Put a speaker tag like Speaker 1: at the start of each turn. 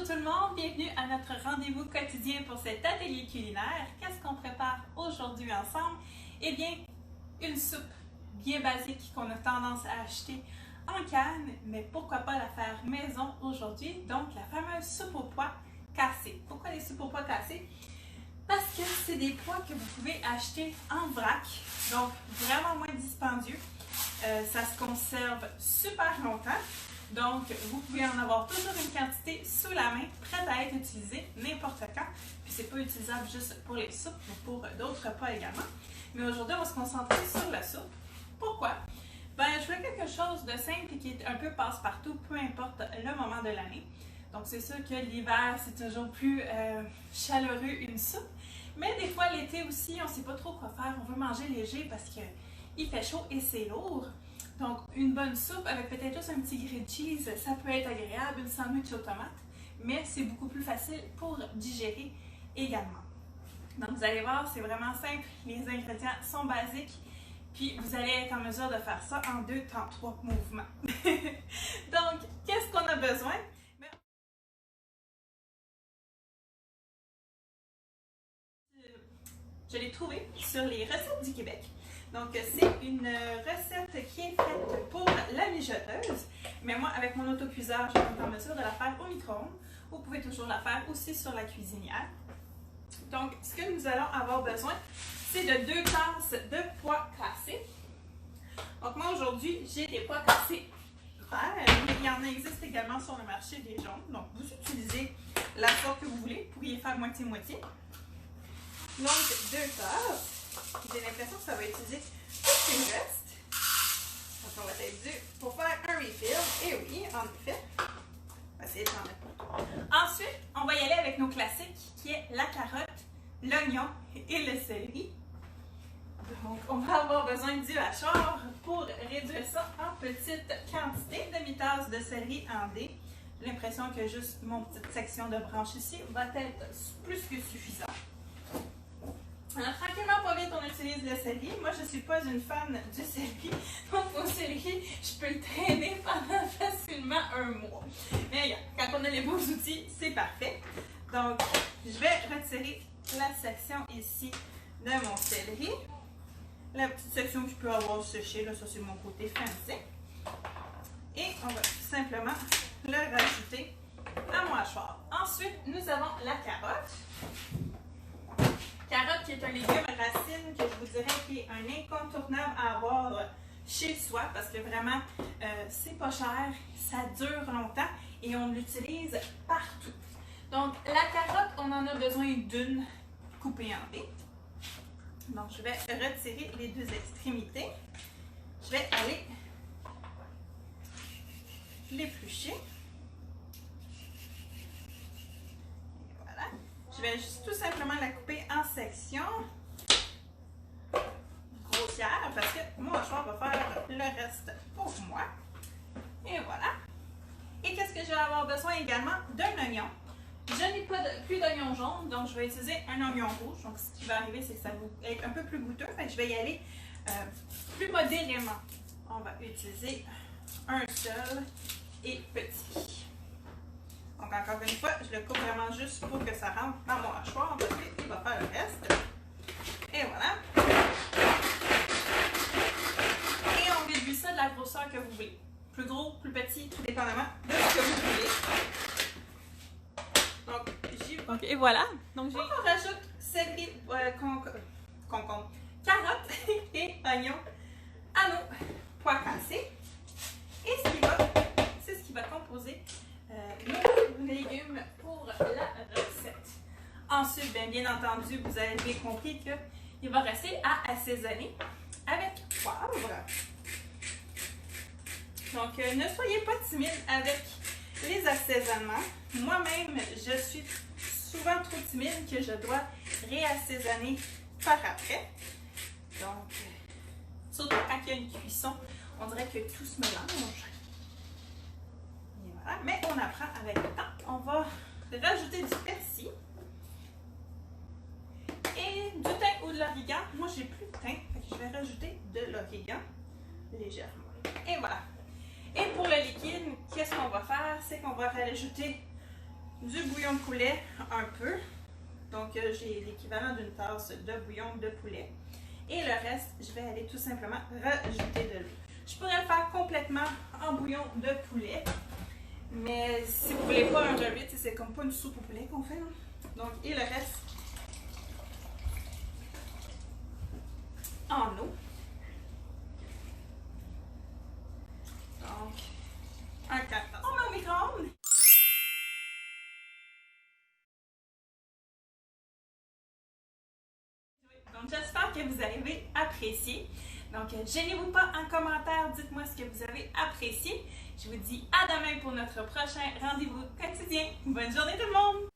Speaker 1: tout le monde, bienvenue à notre rendez-vous quotidien pour cet atelier culinaire. Qu'est-ce qu'on prépare aujourd'hui ensemble? Eh bien, une soupe bien basique qu'on a tendance à acheter en canne, mais pourquoi pas la faire maison aujourd'hui? Donc, la fameuse soupe aux pois cassés. Pourquoi les soupes aux pois cassés? Parce que c'est des pois que vous pouvez acheter en vrac, donc vraiment moins dispendieux. Ça se conserve super longtemps. Donc, vous pouvez en avoir toujours une quantité sous la main, prête à être utilisée n'importe quand. Puis, c'est pas utilisable juste pour les soupes, mais pour d'autres repas également. Mais aujourd'hui, on va se concentrer sur la soupe. Pourquoi? Ben, je fais quelque chose de simple et qui est un peu passe-partout, peu importe le moment de l'année. Donc, c'est sûr que l'hiver, c'est toujours plus chaleureux une soupe. Mais des fois, l'été aussi, on ne sait pas trop quoi faire. On veut manger léger parce qu'il fait chaud et c'est lourd. Donc, une bonne soupe avec peut-être juste un petit grilled cheese, ça peut être agréable, une sandwich aux tomates, mais c'est beaucoup plus facile pour digérer également. Donc, vous allez voir, c'est vraiment simple, les ingrédients sont basiques, puis vous allez être en mesure de faire ça en 2 temps 3 mouvements. Donc, qu'est-ce qu'on a besoin? Je l'ai trouvé sur les recettes du Québec. Donc, c'est une recette qui est faite pour la mijoteuse. Mais moi, avec mon autocuiseur, je suis en mesure de la faire au micro-ondes. Vous pouvez toujours la faire aussi sur la cuisinière. Donc, ce que nous allons avoir besoin, c'est de 2 tasses de pois cassés. Donc, moi, aujourd'hui, j'ai des pois cassés verts. Mais il y en existe également sur le marché des jaunes. Donc, vous utilisez la sorte que vous voulez. Vous pourriez faire moitié-moitié. Donc, 2 tasses. J'ai l'impression que ça va utiliser tout ce qui me reste. Donc, on va être dû pour faire un refill. Et oui, en effet. On va essayer de s'en mettre. Ensuite, on va y aller avec nos classiques, qui est la carotte, l'oignon et le céleri. Donc, on va avoir besoin du hachoir pour réduire ça en petite quantité. Demi-tasse de céleri en dés. J'ai l'impression que juste mon petite section de branche ici va être plus que suffisant. Alors, tranquillement, pas vite, on utilise le céleri. Moi, je ne suis pas une fan du céleri. Donc, au céleri, je peux le traîner pendant facilement 1 mois. Mais regarde, quand on a les beaux outils, c'est parfait. Donc, je vais retirer la section ici de mon céleri. La petite section que je peux avoir séchée, là, ça c'est mon côté fancy. Et on va tout simplement le rajouter à mon hachoir. Ensuite, nous avons la carotte. Carotte qui est un légume racine que je vous dirais qui est un incontournable à avoir chez soi parce que vraiment, c'est pas cher, ça dure longtemps et on l'utilise partout. Donc, la carotte, on en a besoin d'une coupée en dés. Donc, je vais retirer les 2 extrémités. Je vais aller l'éplucher. Je vais juste tout simplement la couper en sections grossières parce que mon hachoir va faire le reste pour moi. Et voilà. Et qu'est-ce que je vais avoir besoin également? D'un oignon. Je n'ai pas plus d'oignon jaune, donc je vais utiliser un oignon rouge. Donc ce qui va arriver, c'est que ça va être un peu plus goûteux. Fait que je vais y aller plus modérément. On va utiliser un seul et petit. Donc, encore une fois, je le coupe vraiment juste pour que ça rentre dans mon hachoir parce qu'il va faire le reste. Et voilà. Et on réduit ça de la grosseur que vous voulez. Plus gros, plus petit, tout dépendamment de ce que vous voulez. Donc, et voilà. Donc, on rajoute céleri, concombre, carotte et oignon à nos pois cassés. Et c'est ce qui va composer nos légumes pour la recette. Ensuite, bien entendu, vous avez bien compris qu'il va rester à assaisonner avec poivre. Donc, ne soyez pas timide avec les assaisonnements. Moi-même, je suis souvent trop timide que je dois réassaisonner par après. Donc, surtout quand il y a une cuisson, on dirait que tout se mélange. Voilà. Mais on apprend avec le temps. On va rajouter du persil et du thym ou de l'origan. Moi, j'ai plus de thym, donc je vais rajouter de l'origan légèrement. Et voilà. Et pour le liquide, qu'est-ce qu'on va faire? C'est qu'on va rajouter du bouillon de poulet un peu. Donc, j'ai l'équivalent d'une tasse de bouillon de poulet. Et le reste, je vais aller tout simplement rajouter de l'eau. Je pourrais le faire complètement en bouillon de poulet. Mais si vous voulez pas un rebut, c'est comme pas une soupe au poulet qu'on fait. Hein? Donc, et le reste en eau. Donc, un 4. On met au micro-ondes. Donc, j'espère que vous avez apprécié. Donc, gênez-vous pas en commentaire, dites-moi ce que vous avez apprécié. Je vous dis à demain pour notre prochain rendez-vous quotidien. Bonne journée tout le monde!